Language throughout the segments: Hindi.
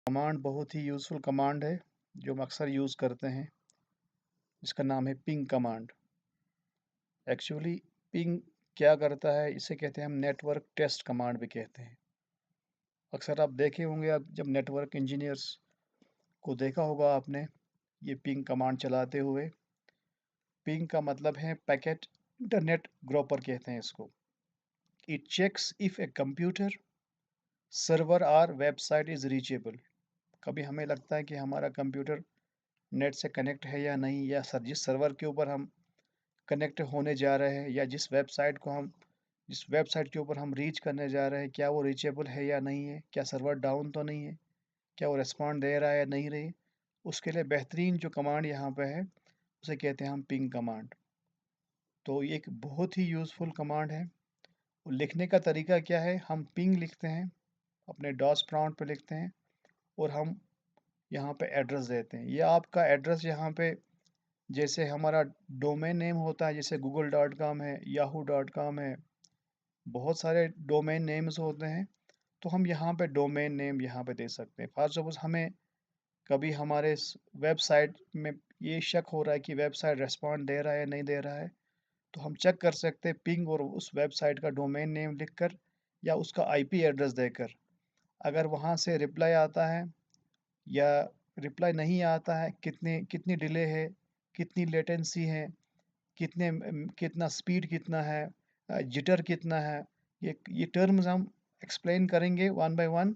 कमांड बहुत ही यूज़फुल कमांड है, जो हम अक्सर यूज़ करते हैं, जिसका नाम है पिंग कमांड। एक्चुअली पिंग क्या करता है, इसे कहते हैं हम नेटवर्क टेस्ट कमांड भी कहते हैं। अक्सर आप देखे होंगे आप जब नेटवर्क इंजीनियर्स को देखा होगा आपने, ये पिंग कमांड चलाते हुए। पिंग का मतलब है पैकेट इंटरनेट ग्रोपर कहते हैं इसको। It checks if a computer, server और वेबसाइट इज़ रीचेबल। कभी हमें लगता है कि हमारा कंप्यूटर नेट से कनेक्ट है या नहीं, या जिस सर्वर के ऊपर हम कनेक्ट होने जा रहे हैं, या जिस वेबसाइट के ऊपर हम रीच करने जा रहे हैं, क्या वो रीचेबल है या नहीं है, क्या सर्वर डाउन तो नहीं है, क्या वो रिस्पॉन्ड दे रहा है या नहीं रही। उसके लिए बेहतरीन जो कमांड यहाँ पे है, उसे कहते हैं हम पिंग कमांड। तो ये एक बहुत ही यूज़फुल कमांड है। और लिखने का तरीका क्या है, हम पिंग लिखते हैं, अपने डॉस प्रॉम्प्ट पे लिखते हैं, और हम यहाँ पे एड्रेस देते हैं। ये आपका एड्रेस यहाँ पे, जैसे हमारा डोमेन नेम होता है, जैसे google.com है, yahoo.com है, बहुत सारे डोमेन नेम्स होते हैं। तो हम यहाँ पे डोमेन नेम यहाँ पे दे सकते हैं। फॉर सपोज़ हमें कभी हमारे वेबसाइट में ये शक हो रहा है कि वेबसाइट रिस्पॉन्ड दे रहा है या नहीं दे रहा है, तो हम चेक कर सकते हैं पिंग और उस वेबसाइट का डोमेन नेम लिखकर, या उसका आईपी एड्रेस देकर। अगर वहाँ से रिप्लाई आता है या रिप्लाई नहीं आता है, कितनी कितनी डिले है, कितनी लेटेंसी है, कितना स्पीड कितना है, जिटर कितना है, ये टर्म्स हम एक्सप्लेन करेंगे वन बाय वन।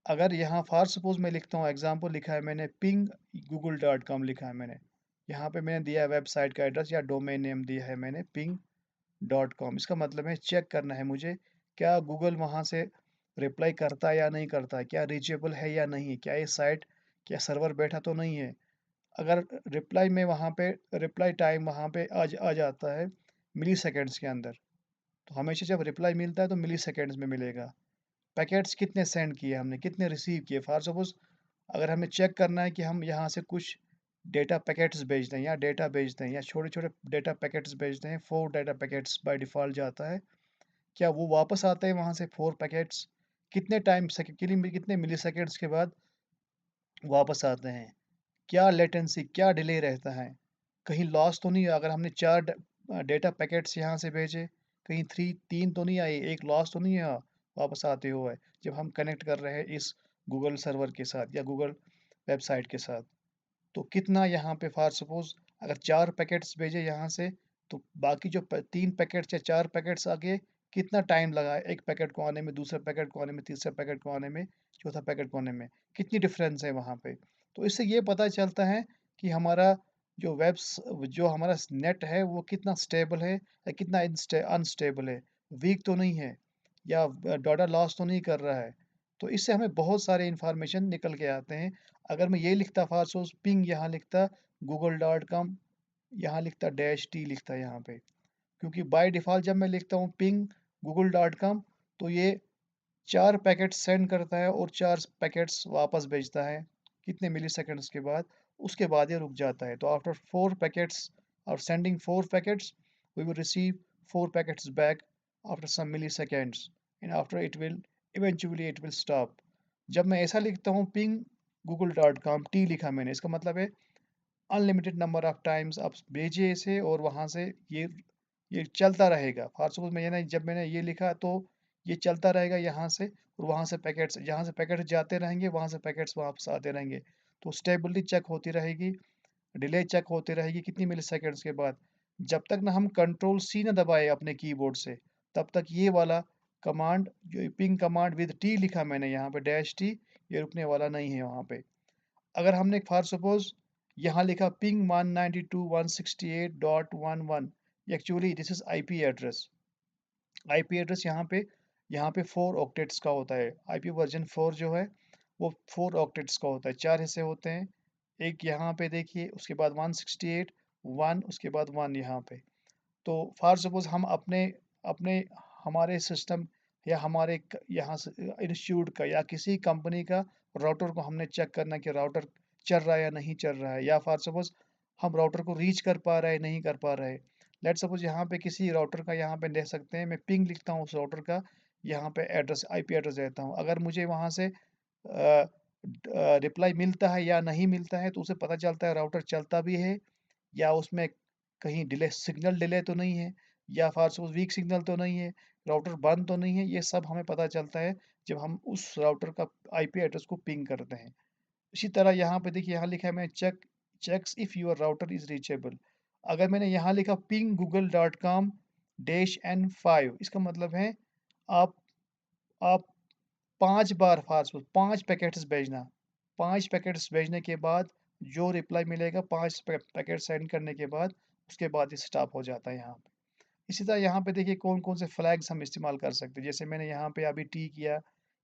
अगर यहाँ फॉर सपोज मैं लिखता हूँ, एग्जांपल लिखा है मैंने पिंग google.com लिखा है मैंने, यहाँ पे मैंने दिया है वेबसाइट का एड्रेस या डोमेन नेम दिया है मैंने ping.com। इसका मतलब है चेक करना है मुझे, क्या गूगल वहाँ से रिप्लाई करता है या नहीं करता है, क्या रीचेबल है या नहीं है, क्या ये साइट, क्या सर्वर बैठा तो नहीं है। अगर रिप्लाई में वहाँ पे रिप्लाई टाइम वहाँ पे आ जाता है मिली सेकेंड्स के अंदर, तो हमेशा जब रिप्लाई मिलता है तो मिली सेकेंड्स में मिलेगा। पैकेट्स कितने सेंड किए हमने, कितने रिसीव किए। फॉर सपोज़ अगर हमें चेक करना है कि हम यहाँ से कुछ डेटा पैकेट्स भेज दें या डेटा भेज दें या छोटे-छोटे डेटा पैकेट्स भेज दें, 4 डेटा पैकेट्स बाय डिफ़ॉल्ट जाता है। क्या वो वापस आते हैं वहाँ से 4 पैकेट्स? कितने टाइम कितने मिलीसेकंड्स के बाद वापस आते हैं? क्या लेटेंसी, क्या डिले रहता है? कहीं लॉस तो नहीं है? अगर हमने 4 डेटा पैकेट्स यहाँ से भेजे, कहीं 3 तो नहीं आए, 1 लॉस तो नहीं है वापस आते हुए, जब हम कनेक्ट कर रहे हैं इस गूगल सर्वर के साथ या गूगल वेबसाइट के साथ। तो कितना यहाँ पे फॉर सपोज़ अगर 4 पैकेट्स भेजे यहाँ से, तो बाकी जो 3 पैकेट्स या 4 पैकेट्स आगे कितना टाइम लगा एक पैकेट को आने में, दूसरे पैकेट को आने में, तीसरे पैकेट को आने में, चौथा पैकेट को आने में, कितनी डिफरेंस है वहाँ पे। तो इससे ये पता चलता है कि जो हमारा नेट है वो कितना स्टेबल है या कितना अनस्टेबल है, वीक तो नहीं है, या डाटा लॉस तो नहीं कर रहा है। तो इससे हमें बहुत सारे इंफॉर्मेशन निकल के आते हैं। अगर मैं ये लिखता फारसोस पिंग, यहाँ लिखता google.com, यहाँ लिखता डैश टी लिखता यहाँ पे, क्योंकि बाय डिफ़ॉल्ट जब मैं लिखता हूँ पिंग google.com, तो ये 4 पैकेट्स सेंड करता है और 4 पैकेट्स वापस भेजता है, कितने मिलीसेकंड्स के बाद, उसके बाद ये रुक जाता है। तो आफ्टर 4 पैकेट्स और sending 4 packets, we will receive 4 packets back after some milliseconds, and after it will stop. जब मैं ऐसा लिखता हूँ पिंग google.com, टी लिखा मैंने, इसका मतलब है अनलिमिटेड नंबर ऑफ टाइम्स आप भेजिए इसे, और वहाँ से ये चलता रहेगा। फॉर सपोज़ जब मैंने ये लिखा, तो ये चलता रहेगा यहाँ से, और वहाँ से पैकेट्स, जहाँ से पैकेट्स जाते रहेंगे, वहाँ से पैकेट्स वापस आते रहेंगे। तो स्टेबिलिटी चेक होती रहेगी, डिले चेक होती रहेगी कितनी मिलीसेकंड्स के बाद। जब तक ना हम कंट्रोल सी ना दबाएँ अपने कीबोर्ड से, तब तक ये वाला कमांड, जो पिंग कमांड विद टी लिखा मैंने यहाँ पे डैश टी, ये रुकने वाला नहीं है वहाँ पे। अगर हमने फॉर सपोज़ यहाँ लिखा ping 192.168.11, actually this is IP address. IP address यहाँ पे 4 ऑक्टेट्स का होता है। आईपी वर्जन 4 जो है, वो 4 ऑक्टेट्स का होता है, 4 हिस्से होते हैं। एक यहाँ पे देखिए, उसके बाद 168, 1, उसके बाद 1 यहाँ पे। तो फॉर सपोज़ हम अपने अपने हमारे सिस्टम या हमारे यहाँ से इंस्टीट्यूट का या किसी कंपनी का राउटर को हमने चेक करना कि राउटर चल रहा है या नहीं चल रहा है, या फॉर सपोज़ हम राउटर को रीच कर पा रहे हैं, नहीं कर पा रहे। लेट्स सपोज़ यहाँ पे किसी राउटर का, यहाँ पे ले सकते हैं, मैं पिंग लिखता हूँ उस राउटर का, यहाँ पे एड्रेस, आईपी एड्रेस देता हूँ। अगर मुझे वहाँ से रिप्लाई मिलता है या नहीं मिलता है, तो उसे पता चलता है राउटर चलता भी है या उसमें कहीं डिले सिग्नल डिले तो नहीं है या फॉर सपोज़ वीक सिग्नल तो नहीं है, राउटर बंद तो नहीं है, ये सब हमें पता चलता है जब हम उस राउटर का आईपी एड्रेस को पिंग करते हैं। इसी तरह यहाँ पे देखिए यहाँ लिखा है मैं checks if your router is reachable. अगर मैंने यहाँ लिखा ping Google dot com dash n 5 इसका मतलब है आप आप 5 बार फ़ास्ट 5 पैकेट्स भेजना। 5 पैकेट्स भेजने के बाद जो रिप्लाई मिलेगा 5 पैकेट सेंड करने के बाद, उसके बाद ये स्टॉप हो जाता है यहाँ पे। इसी तरह यहाँ पे देखिए कौन-कौन से फ्लैग्स हम इस्तेमाल कर सकते हैं। जैसे मैंने यहाँ पे अभी टी किया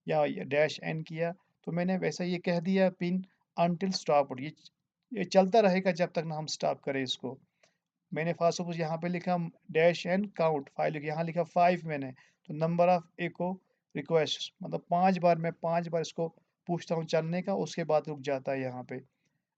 या ये डैश एन किया, तो मैंने वैसा ये कह दिया पिंग अंटिल स्टॉप्ड ये चलता रहेगा जब तक ना हम स्टॉप करें इसको। मैंने फॉर सपोज़ यहाँ पे लिखा डैश एन काउंट 5 यहाँ लिखा 5 मैंने, तो नंबर ऑफ इको रिक्वेस्ट मतलब 5 बार मैं 5 बार इसको पूछता हूँ चलने का, उसके बाद रुक जाता है यहाँ पे।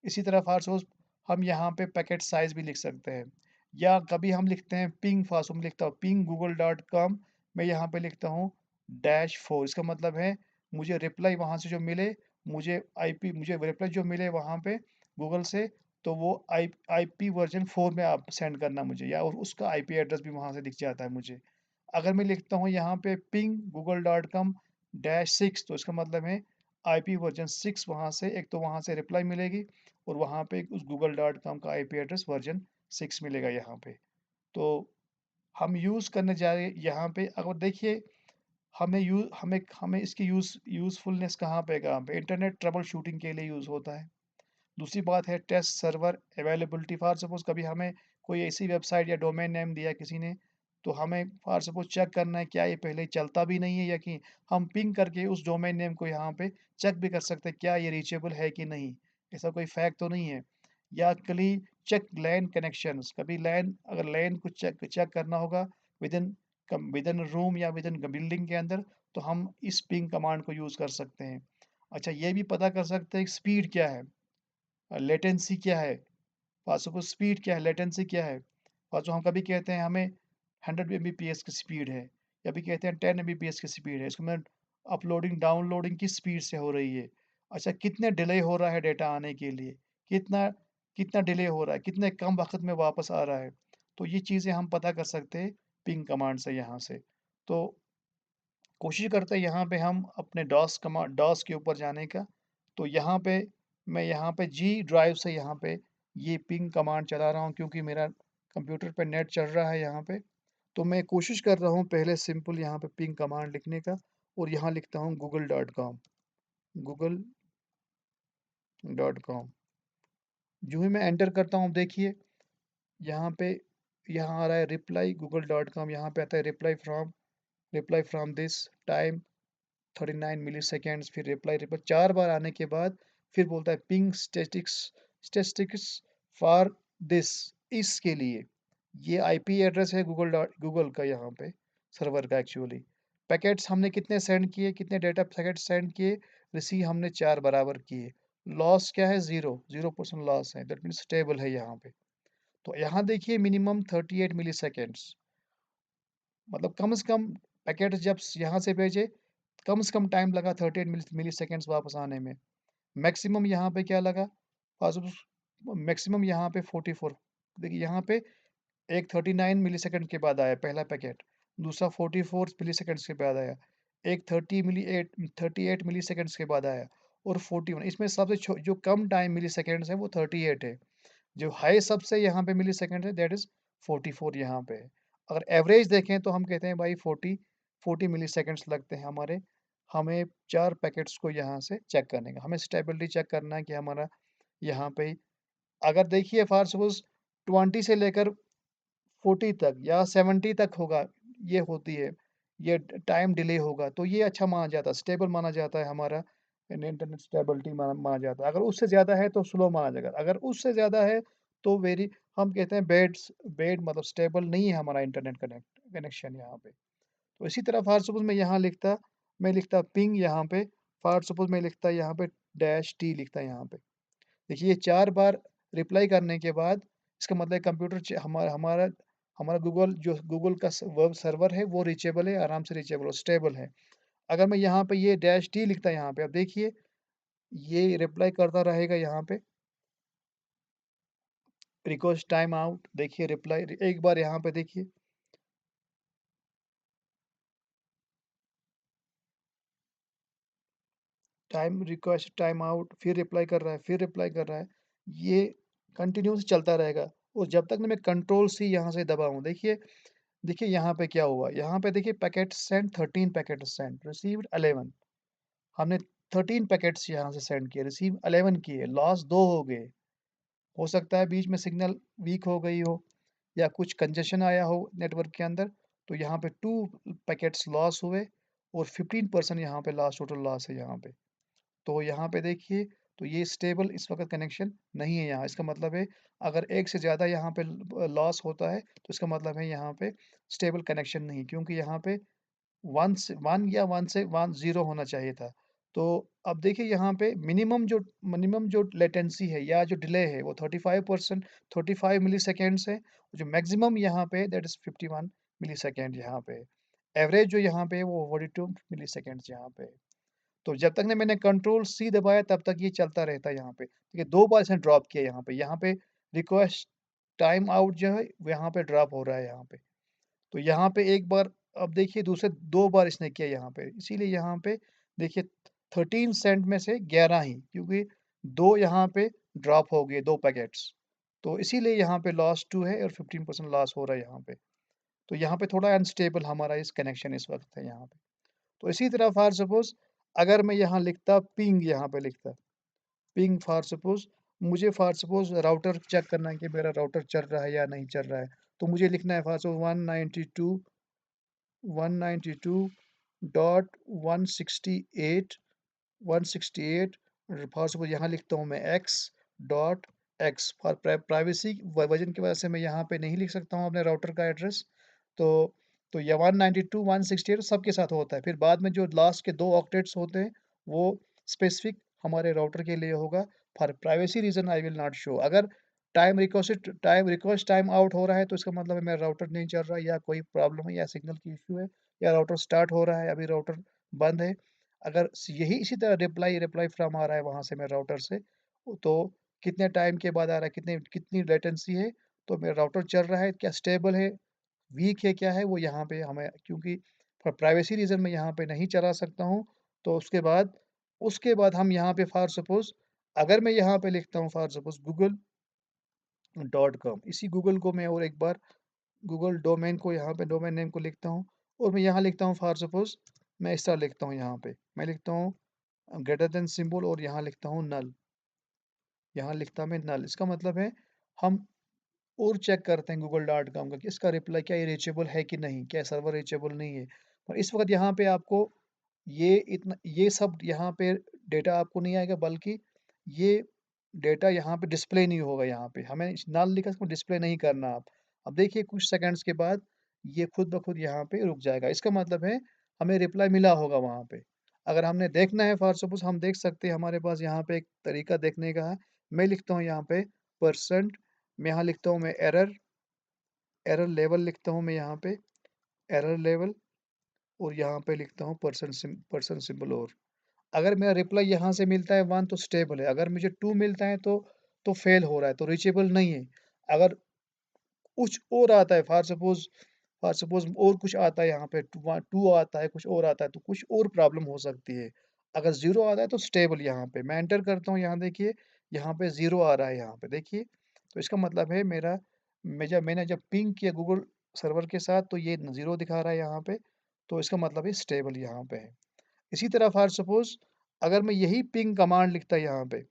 इसी तरह फॉर सपोज़ हम यहाँ पे पैकेट साइज़ भी लिख सकते हैं या कभी हम लिखते हैं पिंग फॉर सपोज़ मैं लिखता हूँ पिंग गूगल डॉट कॉम मैं यहाँ पे लिखता हूँ डैश 4 इसका मतलब है मुझे रिप्लाई वहाँ से जो मिले, मुझे रिप्लाई जो मिले वहाँ पे गूगल से तो वो आईपी वर्ज़न 4 में आप सेंड करना मुझे या और उसका आईपी एड्रेस भी वहाँ से दिख जाता है मुझे। अगर मैं लिखता हूँ यहाँ पे ping Google dot com dash 6 तो इसका मतलब है आईपी वर्ज़न 6 वहाँ से एक तो वहाँ से रिप्लाई मिलेगी और वहाँ पे उस गूगल डॉट कॉम का आईपी एड्रेस वर्ज़न 6 मिलेगा यहाँ पे। तो हम यूज़ करने जा रहे हैं यहाँ पे अगर देखिए हमें हमें इसकी यूज़फुलनेस कहाँ पे इंटरनेट ट्रबल शूटिंग के लिए यूज़ होता है। दूसरी बात है test server availability for suppose कभी हमें कोई ऐसी वेबसाइट या डोमेन नेम दिया किसी ने, तो हमें फॉर सपोज़ चेक करना है क्या ये पहले चलता भी नहीं है या कि हम पिंग करके उस डोमेन नेम को यहाँ पे चेक भी कर सकते हैं क्या ये रीचेबल है कि नहीं, ऐसा कोई फैक्ट तो नहीं है। या कली चेक लैन कनेक्शंस कभी लैन अगर लैन को चेक चेक करना होगा विदिन विदिन रूम या विदिन बिल्डिंग के अंदर, तो हम इस पिंग कमांड को यूज़ कर सकते हैं। अच्छा ये भी पता कर सकते हैं स्पीड क्या है, लेटेंसी क्या है, पासो को स्पीड क्या है, लेटेंसी क्या है। पासो हम कभी कहते हैं हमें 100 एमबीपीएस की स्पीड है, कभी कहते हैं 10 एमबीपीएस की स्पीड है। इसको मैं अपलोडिंग, डाउनलोडिंग किस स्पीड से हो रही है। अच्छा कितने डिले हो रहा है डेटा आने के लिए, कितना कितना डिले हो रहा है, कितने कम वक़्त में वापस आ रहा है। तो ये चीज़ें हम पता कर सकते हैं पिंग कमांड से यहाँ से। तो कोशिश करते हैं यहाँ पे हम अपने डॉस के ऊपर जाने का। तो यहाँ पे मैं यहाँ पे जी ड्राइव से यहाँ पे ये पिंग कमांड चला रहा हूँ क्योंकि मेरा कंप्यूटर पे नेट चल रहा है यहाँ पे। तो मैं कोशिश कर रहा हूँ पहले सिंपल यहाँ पे पिंग कमांड लिखने का और यहाँ लिखता हूँ गूगल डॉट कॉम। जो ही मैं एंटर करता हूँ देखिए यहाँ पे यहाँ आ रहा है रिप्लाई गूगल डॉट कॉम, यहाँ पे आता है reply from this time 39 milliseconds फिर रिप्लाई रिप्लाई 4 बार आने के बाद फिर बोलता है पिंग स्टैटिस्टिक्स फॉर दिस इसके लिए। ये आईपी एड्रेस है गूगल का यहाँ पे सर्वर का एक्चुअली। पैकेट्स हमने कितने सेंड किए, कितने डेटा पैकेट्स सेंड किए, रिसीव हमने 4 बराबर किए। लॉस क्या है 0% लॉस है दैट मीन्स स्टेबल है यहाँ पे। तो यहाँ देखिए मिनिमम 38 मिलीसेकंड्स मतलब कम से कम पैकेट्स जब यहाँ से भेजे कम से कम टाइम लगा 38 मिलीसेकंड्स वापस आने में। मैक्सिमम यहाँ पे क्या लगा? पासुस मैक्सिमम यहाँ पे 44 देखिए यहाँ पे एक 39 मिलीसेकंड के बाद आया पहला पैकेट, दूसरा 44 मिलीसेकंड्स के बाद आया, एक 38 मिलीसेकंड्स के बाद आया और 41 इसमें सबसे जो कम टाइम मिलीसेकंड्स है वो 38 है। जो हाई सबसे यहाँ पे मिलीसेकंड है दैट इज़ 44 यहाँ पे है। अगर एवरेज देखें तो हम कहते हैं भाई 40 मिलीसेकंड्स लगते हैं हमें 4 पैकेट्स को यहाँ से चेक करने का। हमें स्टेबिलिटी चेक करना है कि हमारा यहाँ पे अगर देखिए फॉर सपोज़ 20 से लेकर 40 तक या 70 तक होगा, ये होती है, ये टाइम डिले होगा, तो ये अच्छा माना जाता है, स्टेबल माना जाता है हमारा इंटरनेट स्टेबिलिटी माना माना जाता है। अगर उससे ज़्यादा है तो स्लो माना जाएगा, अगर उससे ज़्यादा है तो वेरी हम कहते हैं बैड मतलब स्टेबल नहीं है हमारा इंटरनेट कनेक्शन यहाँ पे। तो इसी तरह फॉर सपोज़ मैं लिखता पिंग यहाँ पे, फॉर सपोज़ मैं लिखता यहाँ पे डैश टी लिखता यहाँ पे। देखिए ये 4 बार रिप्लाई करने के बाद इसका मतलब कंप्यूटर हमारा हमारा गूगल का वेब सर्वर है वो रीचेबल है, आराम से रीचेबल और स्टेबल है। अगर मैं यहाँ पे ये डैश टी लिखता यहाँ पे अब देखिए ये रिप्लाई करता रहेगा यहाँ पे, रिक्वेस्ट टाइम आउट देखिए रिप्लाई एक बार यहाँ पे देखिए, टाइम रिक्वेस्ट टाइम आउट फिर रिप्लाई कर रहा है, फिर रिप्लाई कर रहा है। ये कंटिन्यूअस चलता रहेगा और जब तक ना मैं कंट्रोल सी यहाँ से दबाऊँ देखिए देखिए यहाँ पे क्या हुआ, यहाँ पे देखिए packet send 13 packet send, received 11 हमने 13 पैकेट्स यहाँ से सेंड किए, रिसीव 11 किए, लॉस 2 हो गए। हो सकता है बीच में सिग्नल वीक हो गई हो या कुछ कंजेशन आया हो नेटवर्क के अंदर, तो यहाँ पे 2 पैकेट्स लॉस हुए और 15% यहाँ पे लॉस टोटल लॉस है यहाँ पे। तो यहाँ पे देखिए, तो ये स्टेबल इस वक़्त कनेक्शन नहीं है यहाँ, इसका मतलब है अगर एक से ज़्यादा यहाँ पे लॉस होता है, तो इसका मतलब है यहाँ पे स्टेबल कनेक्शन नहीं क्योंकि यहाँ पे 1 से 1 या 1 से 1 0 होना चाहिए था। तो अब देखिए यहाँ पे मिनिमम जो लेटेंसी है या जो डिले है वो 35% 35 मिलीसेकंड्स है। जो मैक्सिमम यहाँ पे दैट इज़ 51 मिलीसेकंड यहाँ पे है। एवरेज जो यहाँ पे है वो 42 मिलीसेकंड्स यहाँ पे है। तो जब तक ने मैंने कंट्रोल सी दबाया तब तक ये चलता रहता है यहाँ पे। देखिए 2 बार इसने ड्रॉप किया यहाँ पे रिक्वेस्ट टाइम आउट जो है वो यहाँ पे ड्रॉप हो रहा है यहाँ पे। तो यहाँ पे एक बार अब देखिए दूसरे 2 बार इसने किया यहाँ पे। इसीलिए यहाँ पे देखिए 13 सेंट में से 11 ही क्योंकि 2 यहाँ पे ड्रॉप हो गए 2 पैकेट्स। तो इसीलिए यहाँ पे लॉस 2 है और 15% लॉस हो रहा है यहाँ पे। तो यहाँ पे थोड़ा अनस्टेबल हमारा इस कनेक्शन इस वक़्त है यहाँ पे। तो इसी तरह फॉर सपोज़ अगर मैं यहाँ लिखता पिंग यहाँ पे लिखता, पिंग फॉर सपोज़ मुझे फॉर सपोज़ राउटर चेक करना है कि मेरा राउटर चल रहा है या नहीं चल रहा है। तो मुझे लिखना है फॉर सपोज़ 192.168 168 फॉर सपोज़ यहाँ लिखता हूँ मैं x dot x for privacy version की वजह से मैं यहाँ पे नहीं लिख सकता हूँ अपने राउटर का एड्रेस। तो तो ये 192 168 सबके साथ होता है। फिर बाद में जो लास्ट के 2 ऑक्टेट्स होते हैं वो स्पेसिफिक हमारे राउटर के लिए होगा। For privacy reason I will not show. अगर टाइम रिक्वेस्ट टाइम आउट हो रहा है तो इसका मतलब है मेरा राउटर नहीं चल रहा है या कोई प्रॉब्लम है या सिग्नल की इश्यू है या राउटर स्टार्ट हो रहा है अभी राउटर बंद है। अगर यही इसी तरह रिप्लाई रिप्लाई फ्रॉम आ रहा है वहाँ से मेरे राउटर से, तो कितने टाइम के बाद आ रहा है, कितनी लेटेंसी है, तो मेरा राउटर चल रहा है, क्या स्टेबल है, वीक है, क्या है, वो यहाँ पे हमें क्योंकि फॉर प्राइवेसी रीज़न मैं यहाँ पे नहीं चला सकता हूँ, तो उसके बाद हम यहाँ पे फॉर सपोज़ अगर मैं यहाँ पे लिखता हूँ फॉर सपोज़ google.com इसी गूगल को मैं और एक बार गूगल डोमेन को यहाँ पे डोमेन नेम को लिखता हूँ और मैं यहाँ लिखता हूँ फॉर सपोज़ मैं इस तरह लिखता हूँ यहाँ पे, मैं लिखता हूँ ग्रेटर देन सिंबल और यहाँ लिखता हूँ नल, यहाँ लिखता मैं नल इसका मतलब है हम और चेक करते हैं गूगल डॉट कॉम का कि इसका रिप्लाई क्या ये रीचेबल है कि नहीं, क्या सर्वर रीचेबल नहीं है। और इस वक़्त यहाँ पे आपको ये सब यहाँ पे डेटा आपको नहीं आएगा बल्कि ये डेटा यहाँ पे डिस्प्ले नहीं होगा यहाँ पे। हमें नल लिखा इसको डिस्प्ले नहीं करना आप। अब देखिए कुछ सेकंड्स के बाद ये खुद ब खुद यहाँ पे रुक जाएगा। इसका मतलब है हमें रिप्लाई मिला होगा वहाँ पे। अगर हमने देखना है फॉर सपोज़ हम देख सकते हैं हमारे पास यहाँ पे एक तरीका देखने का है। मैं लिखता हूँ यहाँ पे परसेंट मैं यहाँ लिखता हूँ मैं एरर एरर लेवल लिखता हूँ मैं यहाँ पे एरर लेवल और यहाँ पे लिखता हूँ पर्सन सिंबल और अगर मेरा रिप्लाई यहाँ से मिलता है 1 तो स्टेबल है, अगर मुझे 2 मिलता है तो फेल हो रहा है, तो रीचेबल नहीं है। अगर कुछ और आता है फॉर सपोज़ और कुछ आता है यहाँ पे 2 आता है, कुछ और आता है, तो कुछ और प्रॉब्लम हो सकती है। अगर 0 आता है तो स्टेबल यहाँ पे मैं एंटर करता हूँ यहाँ देखिए, यहाँ पे 0 आ रहा है यहाँ पे देखिए। तो इसका मतलब है मैंने जब पिंग किया गूगल सर्वर के साथ तो ये 0 दिखा रहा है यहाँ पे, तो इसका मतलब है स्टेबल यहाँ पे है। इसी तरह फॉर सपोज़ अगर मैं यही पिंग कमांड लिखता यहाँ पे,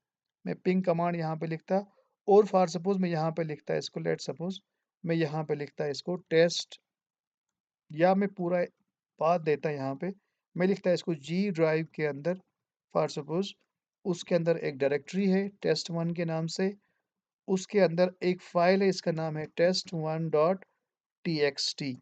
मैं पिंग कमांड यहाँ पे लिखता और फॉर सपोज़ मैं यहाँ पे लिखता इसको लेट्स सपोज़ मैं यहाँ पे लिखता इसको टेस्ट या मैं पूरा पाथ देता यहाँ पे, मैं लिखता इसको जी ड्राइव के अंदर फॉर सपोज़ उसके अंदर एक डायरेक्टरी है test1 के नाम से, उसके अंदर एक फ़ाइल है इसका नाम है test1 डॉट टीएक्सटी।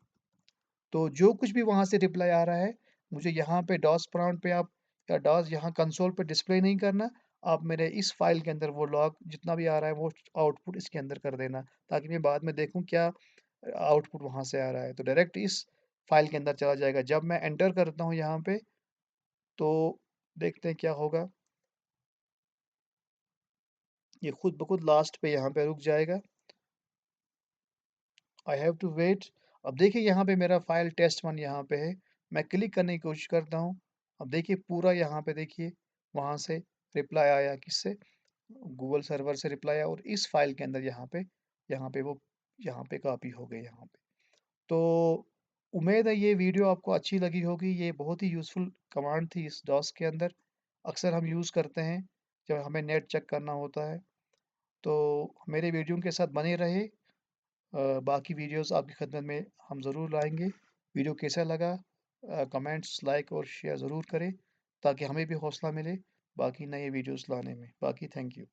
तो जो कुछ भी वहाँ से रिप्लाई आ रहा है, मुझे यहाँ पे डॉस प्रॉम्प्ट पे आप या डॉस यहाँ कंसोल पे डिस्प्ले नहीं करना, आप मेरे इस फ़ाइल के अंदर वो लॉग जितना भी आ रहा है वो आउटपुट इसके अंदर कर देना, ताकि मैं बाद में देखूँ क्या आउटपुट वहाँ से आ रहा है। तो डायरेक्ट इस फ़ाइल के अंदर चला जाएगा। जब मैं एंटर करता हूँ यहाँ पे, तो देखते हैं क्या होगा। ये खुद ब खुद लास्ट पे यहाँ पे रुक जाएगा। I have to wait. अब देखिए यहाँ पे मेरा फ़ाइल test1 यहाँ पे है। मैं क्लिक करने की कोशिश करता हूँ। अब देखिए पूरा यहाँ पे देखिए वहाँ से रिप्लाई आया किससे? गूगल सर्वर से रिप्लाई आया और इस फ़ाइल के अंदर वो यहाँ पे कॉपी हो गई यहाँ पे। तो उम्मीद है ये वीडियो आपको अच्छी लगी होगी। ये बहुत ही यूज़फुल कमांड थी इस डॉस के अंदर। अक्सर हम यूज़ करते हैं जब हमें नेट चेक करना होता है। तो मेरे वीडियो के साथ बने रहे। बाकी वीडियोस आपकी खिदमत में हम ज़रूर लाएँगे। वीडियो कैसा लगा कमेंट्स, लाइक और शेयर ज़रूर करें ताकि हमें भी हौसला मिले बाकी नए वीडियोस लाने में। बाकी थैंक यू।